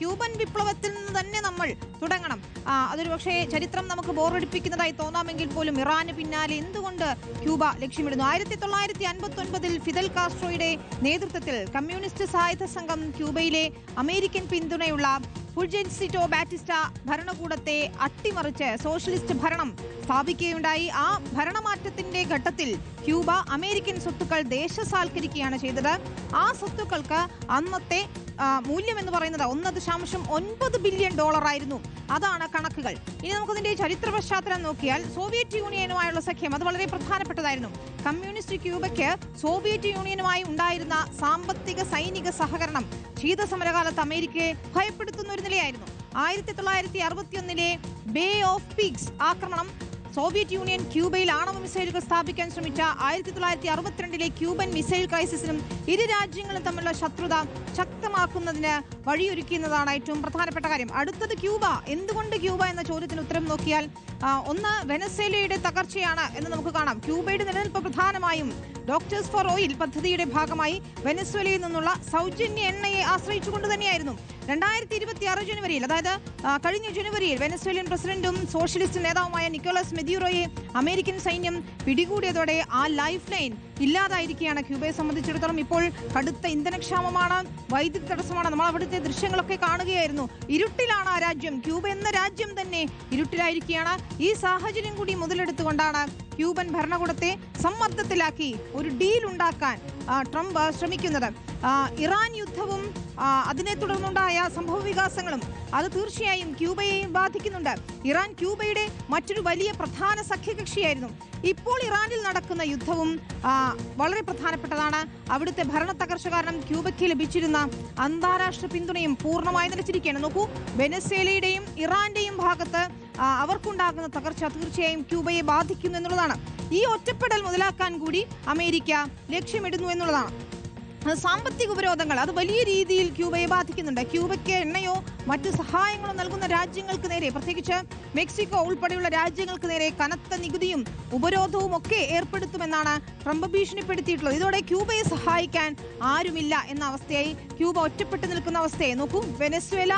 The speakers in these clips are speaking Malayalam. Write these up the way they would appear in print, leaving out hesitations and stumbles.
ക്യൂബൻ വിപ്ലവത്തിൽ നിന്ന് തന്നെ നമ്മൾ തുടങ്ങണം. അതൊരു പക്ഷേ ചരിത്രം നമുക്ക് ബോറടിപ്പിക്കുന്നതായി തോന്നാമെങ്കിൽ പോലും ഇറാന് പിന്നാലെ എന്തുകൊണ്ട് ക്യൂബ ലക്ഷ്യമിടുന്നു? 1959 ഫിദൽ കാസ്ട്രോയുടെ നേതൃത്വത്തിൽ കമ്മ്യൂണിസ്റ്റ് സായുധ സംഘം ക്യൂബയിലെ അമേരിക്കൻ പിന്തുണയുള്ള ഫുൾജൻസിറ്റോ ബാറ്റിസ്റ്റ ഭരണകൂടത്തെ അട്ടിമറിച്ച് സോഷ്യലിസ്റ്റ് ഭരണം സ്ഥാപിക്കുകയുണ്ടായി. ആ ഭരണമാറ്റത്തിന്റെ ഘട്ടത്തിൽ ക്യൂബ അമേരിക്കൻ സ്വത്തുക്കൾ ദേശസാൽക്കരിക്കുകയാണ് ചെയ്തത്. ആ സ്വത്തുക്കൾക്ക് അന്നത്തെ മൂല്യം എന്ന് പറയുന്നത് $1.9 ബില്യൺ ആയിരുന്നു. അതാണ് കണക്കുകൾ. ഇനി നമുക്കതിന്റെ ചരിത്ര പശ്ചാത്തലം നോക്കിയാൽ സോവിയറ്റ് യൂണിയനുമായുള്ള സഖ്യം അത് വളരെ പ്രധാനപ്പെട്ടതായിരുന്നു. കമ്മ്യൂണിസ്റ്റ് ക്യൂബയ്ക്ക് സോവിയറ്റ് യൂണിയനുമായി ഉണ്ടായിരുന്ന സാമ്പത്തിക സൈനിക സഹകരണം ശീതസമരകാലത്ത് അമേരിക്കയെ ഭയപ്പെടുത്തുന്ന ഒരു നിലയായിരുന്നു. 1961 ബേ ഓഫ് പിഗ്സ് ആക്രമണം സോവിയറ്റ് യൂണിയൻ ക്യൂബയിൽ ആണവ മിസൈലുകൾ സ്ഥാപിക്കാൻ ശ്രമിച്ച 1962 ക്യൂബൻ മിസൈൽ ക്രൈസിസിനും ഇരു രാജ്യങ്ങളും തമ്മിലുള്ള ശത്രുത ശക്തമാക്കുന്നതിന് വഴിയൊരുക്കുന്നതാണ് ഏറ്റവും പ്രധാനപ്പെട്ട കാര്യം. അടുത്തത് ക്യൂബ. എന്തുകൊണ്ട് ക്യൂബ എന്ന ചോദ്യത്തിന് ഉത്തരം നോക്കിയാൽ ഒന്ന് വെനസ്വേലയുടെ തകർച്ചയാണ് എന്ന് നമുക്ക് കാണാം. ക്യൂബയുടെ നിലനിൽപ്പ് പ്രധാനമായും ഡോക്ടേഴ്സ് ഫോർ ഓയിൽ പദ്ധതിയുടെ ഭാഗമായി വെനസ്വേലയിൽ നിന്നുള്ള സൗജന്യ എണ്ണയെ ആശ്രയിച്ചുകൊണ്ട് തന്നെയായിരുന്നു. 2026 ജനുവരിയിൽ, അതായത് കഴിഞ്ഞ ജനുവരിയിൽ വെനസ്വേലിയൻ പ്രസിഡന്റും സോഷ്യലിസ്റ്റ് നേതാവുമായ നിക്കോളാസ് മെദ്യൂറോയെ അമേരിക്കൻ സൈന്യം പിടികൂടിയതോടെ ആ ലൈഫ് ലൈൻ ഇല്ലാതായിരിക്കുകയാണ്. ക്യൂബയെ സംബന്ധിച്ചിടത്തോളം ഇപ്പോൾ കടുത്ത ഇന്ധനക്ഷാമമാണ്, വൈദ്യുതി തടസ്സമാണ്. നമ്മൾ അവിടുത്തെ ദൃശ്യങ്ങളൊക്കെ കാണുകയായിരുന്നു. ഇരുട്ടിലാണ് ആ രാജ്യം. ക്യൂബ എന്ന രാജ്യം തന്നെ ഇരുട്ടിലായിരിക്കുകയാണ്. ഈ സാഹചര്യം കൂടി മുതലെടുത്തുകൊണ്ടാണ് ക്യൂബൻ ഭരണകൂടത്തെ സമ്മർദ്ദത്തിലാക്കി ഒരു ഡീൽ ഉണ്ടാക്കാൻ ട്രംപ് ശ്രമിക്കുന്നത്. ഇറാൻ യുദ്ധവും അതിനെ തുടർന്നുണ്ടായ സംഭവ വികാസങ്ങളും അത് തീർച്ചയായും ക്യൂബയെയും ബാധിക്കുന്നുണ്ട്. ഇറാൻ ക്യൂബയുടെ മറ്റൊരു വലിയ പ്രധാന സഖ്യകക്ഷിയായിരുന്നു. ഇപ്പോൾ ഇറാനിൽ നടക്കുന്ന യുദ്ധവും വളരെ പ്രധാനപ്പെട്ടതാണ്. അവിടുത്തെ ഭരണ തകർച്ച കാരണം ക്യൂബയ്ക്ക് ലഭിച്ചിരുന്ന അന്താരാഷ്ട്ര പിന്തുണയും പൂർണ്ണമായി നിലച്ചിരിക്കുകയാണ്. നോക്കൂ, വെനസ്വേലയുടെയും ഇറാന്റെയും ഭാഗത്ത് അവർക്കുണ്ടാകുന്ന തകർച്ച തീർച്ചയായും ക്യൂബയെ ബാധിക്കുന്നു എന്നുള്ളതാണ്. ഈ ഒറ്റപ്പെടൽ മുതലാക്കാൻ കൂടി അമേരിക്ക ലക്ഷ്യമിടുന്നു എന്നുള്ളതാണ്. സാമ്പത്തിക ഉപരോധങ്ങൾ അത് വലിയ രീതിയിൽ ക്യൂബയെ ബാധിക്കുന്നുണ്ട്. ക്യൂബയ്ക്ക് എണ്ണയോ മറ്റു സഹായങ്ങളോ നൽകുന്ന രാജ്യങ്ങൾക്ക് നേരെ, പ്രത്യേകിച്ച് മെക്സിക്കോ ഉൾപ്പെടെയുള്ള രാജ്യങ്ങൾക്ക് നേരെ കനത്ത നികുതിയും ഉപരോധവും ഒക്കെ ഏർപ്പെടുത്തുമെന്നാണ് ട്രംപ് ഭീഷണിപ്പെടുത്തിയിട്ടുള്ളത്. ഇതോടെ ക്യൂബയെ സഹായിക്കാൻ ആരുമില്ല എന്ന അവസ്ഥയായി. ക്യൂബ ഒറ്റപ്പെട്ടു നിൽക്കുന്ന അവസ്ഥയെ നോക്കൂ. വെനസ്വേല,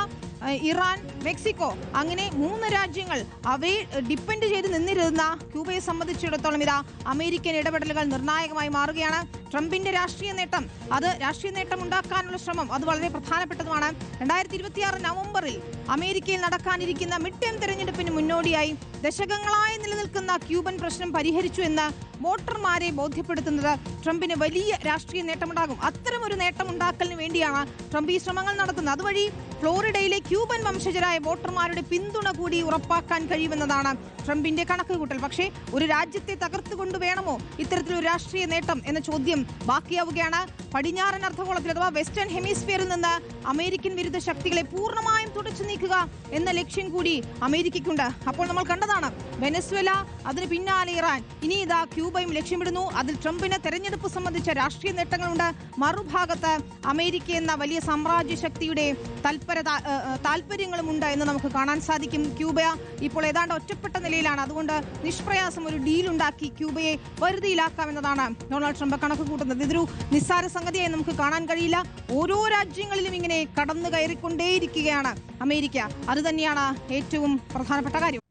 ഇറാൻ, മെക്സിക്കോ, അങ്ങനെ 3 രാജ്യങ്ങൾ അവയെ ഡിപ്പെൻഡ് ചെയ്ത് നിന്നിരുന്ന ക്യൂബയെ സംബന്ധിച്ചിടത്തോളം ഇതാ അമേരിക്കൻ ഇടപെടലുകൾ നിർണായകമായി മാറുകയാണ്. ട്രംപിന്റെ രാഷ്ട്രീയ നേട്ടം ഉണ്ടാക്കാനുള്ള ശ്രമം അത് വളരെ പ്രധാനപ്പെട്ടതുമാണ്. 2026 നവംബറിൽ അമേരിക്കയിൽ നടക്കാനിരിക്കുന്ന മിഡ് ടേം തെരഞ്ഞെടുപ്പിന് മുന്നോടിയായി ദശകങ്ങളായി നിലനിൽക്കുന്ന ക്യൂബൻ പ്രശ്നം പരിഹരിച്ചു എന്ന് വോട്ടർമാരെ ബോധ്യപ്പെടുത്തുന്നത് ട്രംപിന് വലിയ രാഷ്ട്രീയ നേട്ടമുണ്ടാകും. അത്തരമൊരു നേട്ടമുണ്ടാക്കലിന് വേണ്ടിയാണ് ട്രംപ് ഈ ശ്രമങ്ങൾ നടത്തുന്നത്. അതുവഴി ഫ്ലോറിഡയിലെ ക്യൂബൻ വംശജരായ വോട്ടർമാരുടെ പിന്തുണ കൂടി ഉറപ്പാക്കാൻ കഴിയുമെന്നതാണ് ട്രംപിന്റെ കണക്കുകൂട്ടൽ. പക്ഷേ ഒരു രാജ്യത്തെ തകർത്തുകൊണ്ട് വേണമോ ഇത്തരത്തിലൊരു രാഷ്ട്രീയ നേട്ടം എന്ന ചോദ്യം ബാക്കിയാവുകയാണ്. പടിഞ്ഞാറൻ അർദ്ധഗോളത്തിൽ അഥവാ വെസ്റ്റേൺ ഹെമിസ്ഫിയറിൽ നിന്ന് അമേരിക്കൻ വിരുദ്ധ ശക്തികളെ പൂർണ്ണമായും തുടച്ചു നീക്കുക എന്ന ലക്ഷ്യം കൂടി അമേരിക്കയ്ക്കുണ്ട്. അപ്പോൾ നമ്മൾ കണ്ടതാണ് വെനസ്വേല, അതിന് പിന്നാലെ ഇറാൻ, ഇനി ഇതാ ക്യൂബയും ലക്ഷ്യമിടുന്നു. അതിൽ ട്രംപിന് തെരഞ്ഞെടുപ്പ് സംബന്ധിച്ച രാഷ്ട്രീയ നേട്ടങ്ങളുണ്ട്. മറുഭാഗത്ത് അമേരിക്ക എന്ന വലിയ സാമ്രാജ്യ ശക്തിയുടെ താല്പര്യങ്ങളുമുണ്ട് എന്ന് നമുക്ക് കാണാൻ സാധിക്കും. ക്യൂബ ഇപ്പോൾ ഏതാണ്ട് ഒറ്റപ്പെട്ട നിലയിലാണ്. അതുകൊണ്ട് നിഷ്പ്രയാസം ഒരു ഡീലുണ്ടാക്കി ക്യൂബയെ വരുതിയിലാക്കാമെന്നതാണ് ഡൊണാൾഡ് ട്രംപ് കണക്ക് കൂട്ടുന്നത്. ഇതൊരു നിസ്സാര സംഗതിയായി നമുക്ക് കാണാൻ കഴിയില്ല. ഓരോ രാജ്യങ്ങളിലും ഇങ്ങനെ കടന്നു കയറിക്കൊണ്ടേയിരിക്കുകയാണ് അമേരിക്ക. അത് തന്നെയാണ് ഏറ്റവും പ്രധാനപ്പെട്ട കാര്യം.